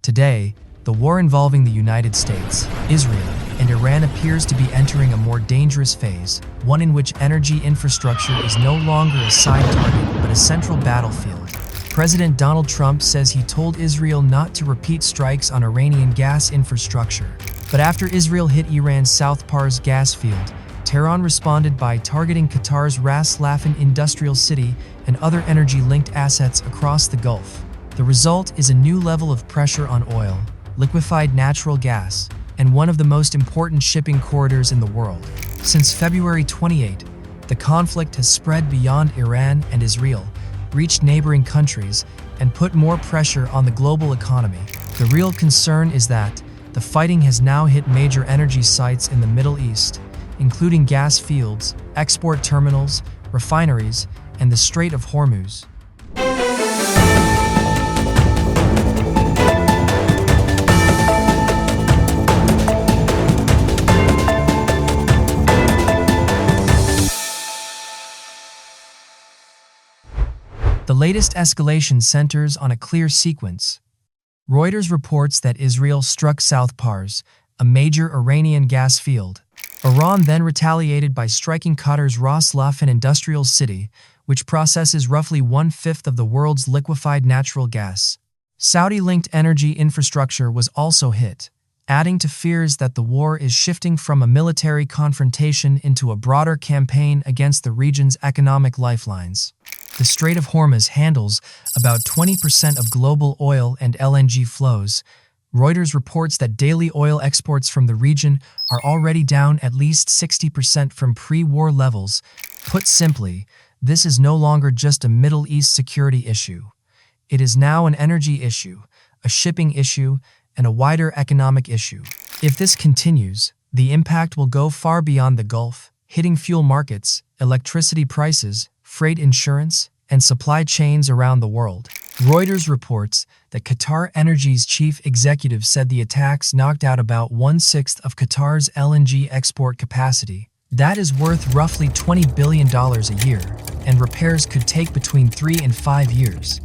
Today, the war involving the United States, Israel, and Iran appears to be entering a more dangerous phase, one in which energy infrastructure is no longer a side target but a central battlefield. President Donald Trump says he told Israel not to repeat strikes on Iranian gas infrastructure. But after Israel hit Iran's South Pars gas field, Tehran responded by targeting Qatar's Ras Laffan industrial city and other energy-linked assets across the Gulf. The result is a new level of pressure on oil, liquefied natural gas, and one of the most important shipping corridors in the world. Since February 28, the conflict has spread beyond Iran and Israel, reached neighboring countries, and put more pressure on the global economy. The real concern is that the fighting has now hit major energy sites in the Middle East, including gas fields, export terminals, refineries, and the Strait of Hormuz. The latest escalation centers on a clear sequence. Reuters reports that Israel struck South Pars, a major Iranian gas field. Iran then retaliated by striking Qatar's Ras Laffan industrial city, which processes roughly 1/5 of the world's liquefied natural gas. Saudi-linked energy infrastructure was also hit, adding to fears that the war is shifting from a military confrontation into a broader campaign against the region's economic lifelines. The Strait of Hormuz handles about 20% of global oil and LNG flows. Reuters reports that daily oil exports from the region are already down at least 60% from pre-war levels. Put simply, this is no longer just a Middle East security issue. It is now an energy issue, a shipping issue, and a wider economic issue. If this continues, the impact will go far beyond the Gulf, hitting fuel markets, electricity prices, freight insurance, and supply chains around the world. Reuters reports that Qatar Energy's chief executive said the attacks knocked out about 1/6 of Qatar's LNG export capacity. That is worth roughly $20 billion a year, and repairs could take between 3 and 5 years.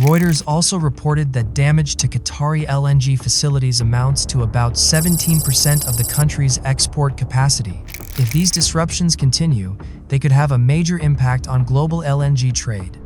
Reuters also reported that damage to Qatari LNG facilities amounts to about 17% of the country's export capacity. If these disruptions continue, they could have a major impact on global LNG trade.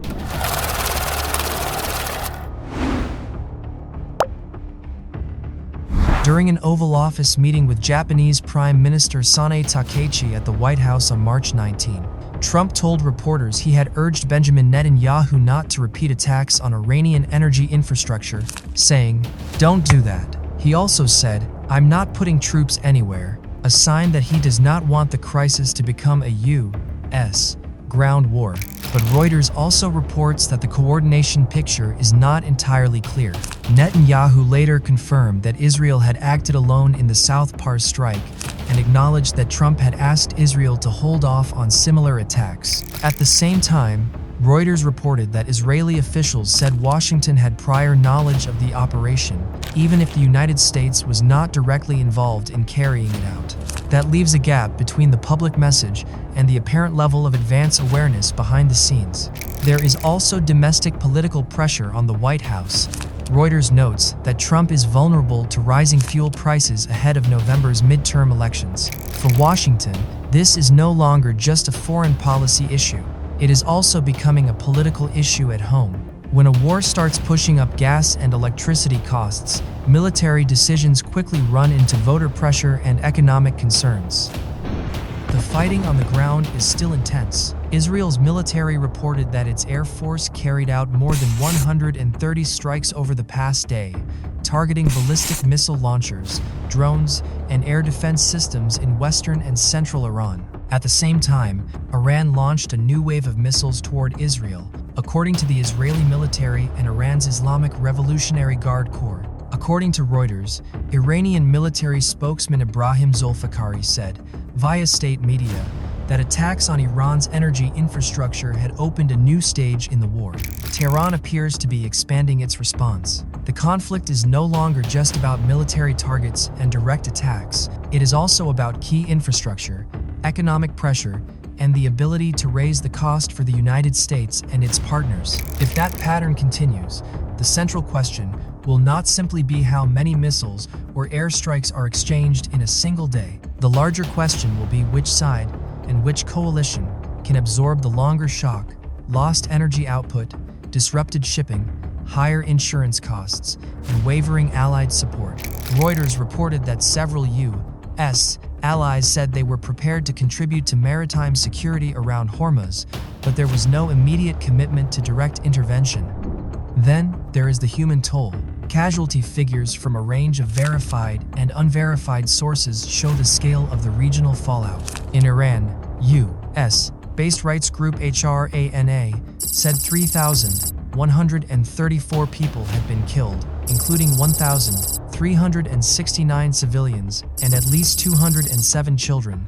During an Oval Office meeting with Japanese Prime Minister Sanae Takaichi at the White House on March 19, Trump told reporters he had urged Benjamin Netanyahu not to repeat attacks on Iranian energy infrastructure, saying, "Don't do that." He also said, "I'm not putting troops anywhere," a sign that he does not want the crisis to become a U.S. ground war. But Reuters also reports that the coordination picture is not entirely clear. Netanyahu later confirmed that Israel had acted alone in the South Pars strike and acknowledged that Trump had asked Israel to hold off on similar attacks. At the same time, Reuters reported that Israeli officials said Washington had prior knowledge of the operation, even if the United States was not directly involved in carrying it out. That leaves a gap between the public message and the apparent level of advance awareness behind the scenes. There is also domestic political pressure on the White House. Reuters notes that Trump is vulnerable to rising fuel prices ahead of November's midterm elections. For Washington, this is no longer just a foreign policy issue. It is also becoming a political issue at home. When a war starts pushing up gas and electricity costs, military decisions quickly run into voter pressure and economic concerns. The fighting on the ground is still intense. Israel's military reported that its air force carried out more than 130 strikes over the past day, targeting ballistic missile launchers, drones, and air defense systems in western and central Iran. At the same time, Iran launched a new wave of missiles toward Israel, according to the Israeli military and Iran's Islamic Revolutionary Guard Corps. According to Reuters, Iranian military spokesman Ibrahim Zolfakhari said, via state media, that attacks on Iran's energy infrastructure had opened a new stage in the war. Tehran appears to be expanding its response. The conflict is no longer just about military targets and direct attacks. It is also about key infrastructure, economic pressure, and the ability to raise the cost for the United States and its partners. If that pattern continues, the central question, will not simply be how many missiles or airstrikes are exchanged in a single day. The larger question will be which side and which coalition can absorb the longer shock, lost energy output, disrupted shipping, higher insurance costs, and wavering Allied support. Reuters reported that several U.S. allies said they were prepared to contribute to maritime security around Hormuz, but there was no immediate commitment to direct intervention. Then, there is the human toll. Casualty figures from a range of verified and unverified sources show the scale of the regional fallout. In Iran, U.S.-based rights group HRANA said 3,134 people had been killed, including 1,369 civilians and at least 207 children.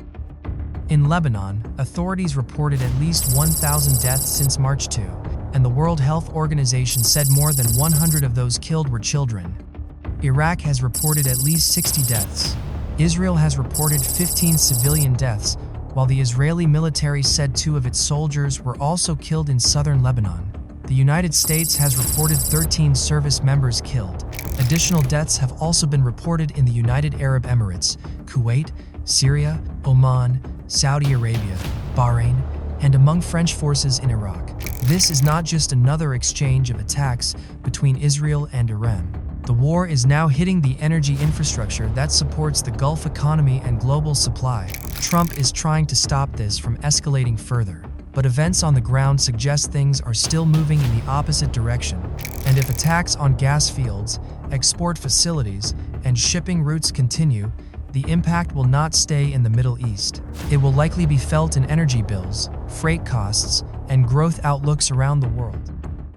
In Lebanon, authorities reported at least 1,000 deaths since March 2, and the World Health Organization said more than 100 of those killed were children. Iraq has reported at least 60 deaths. Israel has reported 15 civilian deaths, while the Israeli military said 2 of its soldiers were also killed in southern Lebanon. The United States has reported 13 service members killed. Additional deaths have also been reported in the United Arab Emirates, Kuwait, Syria, Oman, Saudi Arabia, Bahrain, and among French forces in Iraq. This is not just another exchange of attacks between Israel and Iran. The war is now hitting the energy infrastructure that supports the Gulf economy and global supply. Trump is trying to stop this from escalating further, but events on the ground suggest things are still moving in the opposite direction. And if attacks on gas fields, export facilities, and shipping routes continue, the impact will not stay in the Middle East. It will likely be felt in energy bills, freight costs, and growth outlooks around the world.